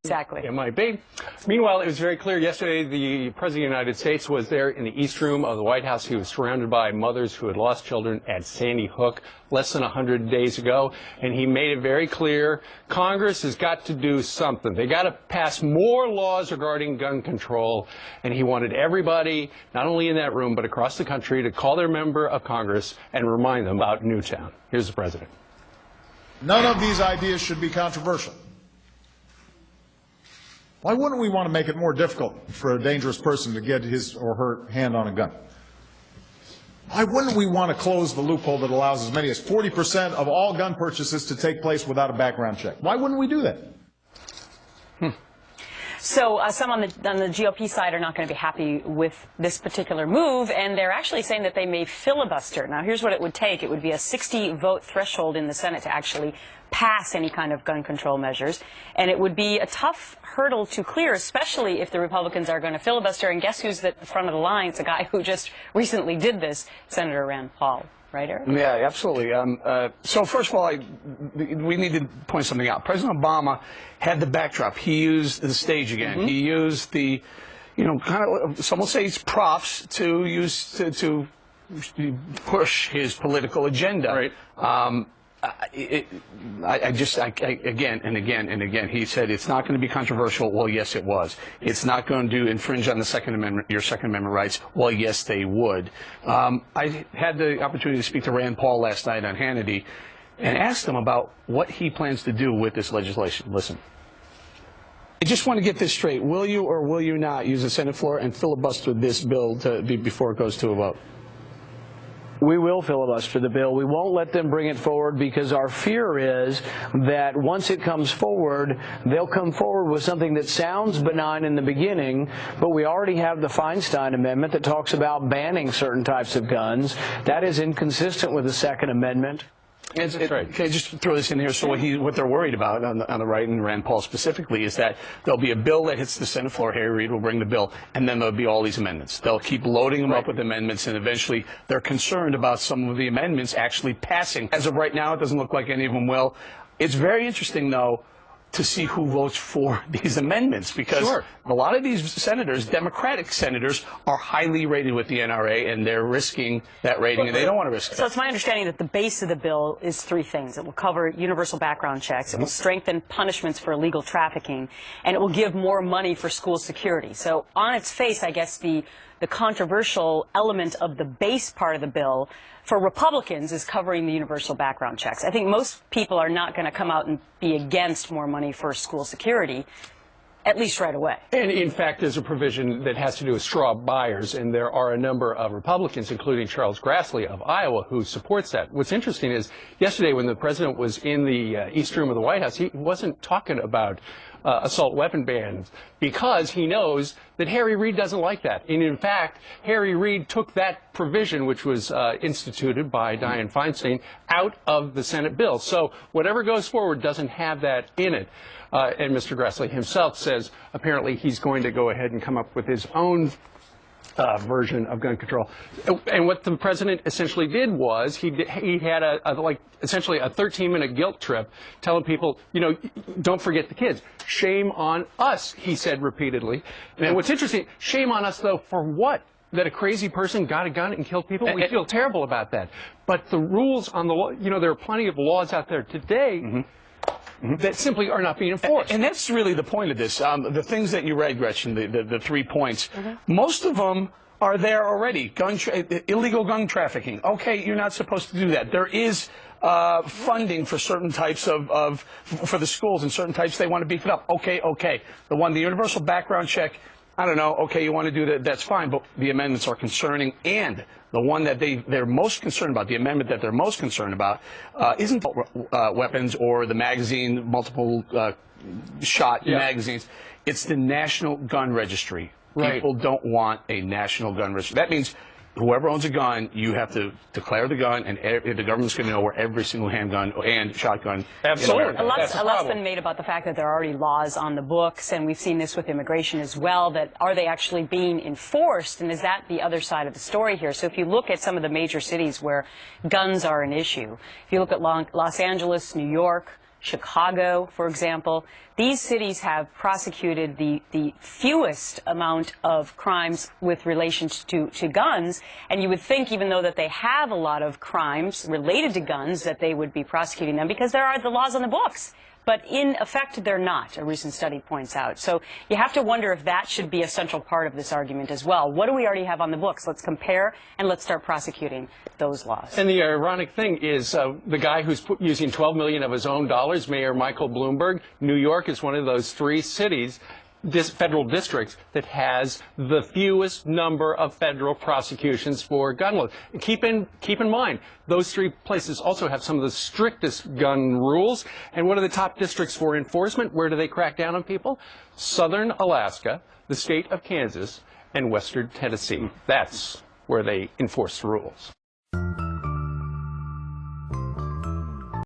Exactly. It might be. Meanwhile, it was very clear yesterday the President of the United States was there in the East Room of the White House. He was surrounded by mothers who had lost children at Sandy Hook less than 100 days ago, and he made it very clear Congress has got to do something. They got to pass more laws regarding gun control, and he wanted everybody, not only in that room, but across the country, to call their member of Congress and remind them about Newtown. Here's the President. None of these ideas should be controversial. Why wouldn't we want to make it more difficult for a dangerous person to get his or her hand on a gun? Why wouldn't we want to close the loophole that allows as many as 40% of all gun purchases to take place without a background check? Why wouldn't we do that? So some on the GOP side are not going to be happy with this particular move, and they're actually saying that they may filibuster. Now, here's what it would take. It would be a 60-vote threshold in the Senate to actually pass any kind of gun control measures, and it would be a tough hurdle to clear, especially if the Republicans are going to filibuster. And guess who's at the front of the line? It's a guy who just recently did this, Senator Rand Paul. Right, Eric? Yeah, absolutely. So first of all, we need to point something out. President Obama had the backdrop. He used the stage again. He used the, kind of, some will say it's props to use to push his political agenda. Right. Again and again and again, he said it's not going to be controversial. Well, yes, it was. It's not going to infringe on the Second Amendment, your Second Amendment rights. Well, yes, they would. I had the opportunity to speak to Rand Paul last night on Hannity and asked him about what he plans to do with this legislation. Listen. I just want to get this straight. Will you or will you not use the Senate floor and filibuster this bill before it goes to a vote? We will filibuster the bill. We won't let them bring it forward because our fear is that once it comes forward, they'll come forward with something that sounds benign in the beginning, but we already have the Feinstein Amendment that talks about banning certain types of guns. That is inconsistent with the Second Amendment. Okay, just throw this in here. So what they're worried about on the right, and Rand Paul specifically, is that there'll be a bill that hits the Senate floor. Harry Reid will bring the bill, and then there'll be all these amendments. They'll keep loading them up with amendments, and eventually they're concerned about some of the amendments actually passing. As of right now, it doesn't look like any of them will. It's very interesting, though, to see who votes for these amendments, because a lot of these senators, Democratic senators, are highly rated with the NRA, and they're risking that rating, and they don't want to risk it. So it's my understanding that the base of the bill is three things. It will cover universal background checks, it will strengthen punishments for illegal trafficking, and it will give more money for school security. So on its face, I guess the controversial element of the base part of the bill for Republicans is covering the universal background checks. I think most people are not going to come out and be against more money for school security, at least right away. And in fact, there's a provision that has to do with straw buyers, and there are a number of Republicans, including Charles Grassley of Iowa, who supports that. What's interesting is yesterday when the president was in the East Room of the White House, he wasn't talking about assault weapon bans because he knows that Harry Reid doesn't like that. And in fact, Harry Reid took that provision, which was instituted by Dianne Feinstein, out of the Senate bill. So whatever goes forward doesn't have that in it. And Mr. Grassley himself says apparently he's going to go ahead and come up with his own version of gun control. And what the president essentially did was he had essentially a 13-minute guilt trip telling people, don't forget the kids. Shame on us, he said repeatedly. And what's interesting, shame on us, though, for what? That a crazy person got a gun and killed people? We feel terrible about that. But the rules on the law, there are plenty of laws out there today that simply are not being enforced. And that's really the point of this. The things that you read, Gretchen, the 3 points, most of them are there already. Illegal gun trafficking. Okay, you're not supposed to do that. There is funding for certain types for the schools, and certain types they want to beef it up. Okay. The universal background check, I don't know, okay, you want to do that, that's fine, but the amendments are concerning, and the one that they're most concerned about, the amendment that they're most concerned about, isn't weapons or the magazine, multiple shot magazines. It's the National Gun Registry. People don't want a National Gun Registry. That means whoever owns a gun, you have to declare the gun, and the government's going to know where every single handgun and shotgun. Absolutely. A lot's been made about the fact that there are already laws on the books, and we've seen this with immigration as well, that are they actually being enforced, and is that the other side of the story here? So if you look at some of the major cities where guns are an issue, if you look at Los Angeles, New York, Chicago, for example. These cities have prosecuted the fewest amount of crimes with relation to guns, and you would think, even though that they have a lot of crimes related to guns, that they would be prosecuting them because there are the laws on the books. But in effect, they're not, a recent study points out. So you have to wonder if that should be a central part of this argument as well. What do we already have on the books? Let's compare and let's start prosecuting those laws. And the ironic thing is the guy who's using $12 million of his own dollars, Mayor Michael Bloomberg, New York is one of those 3 cities, federal districts, that has the fewest number of federal prosecutions for gun laws. Keep in mind, those 3 places also have some of the strictest gun rules. And what are the top districts for enforcement? Where do they crack down on people? Southern Alaska, the state of Kansas, and Western Tennessee. That's where they enforce the rules.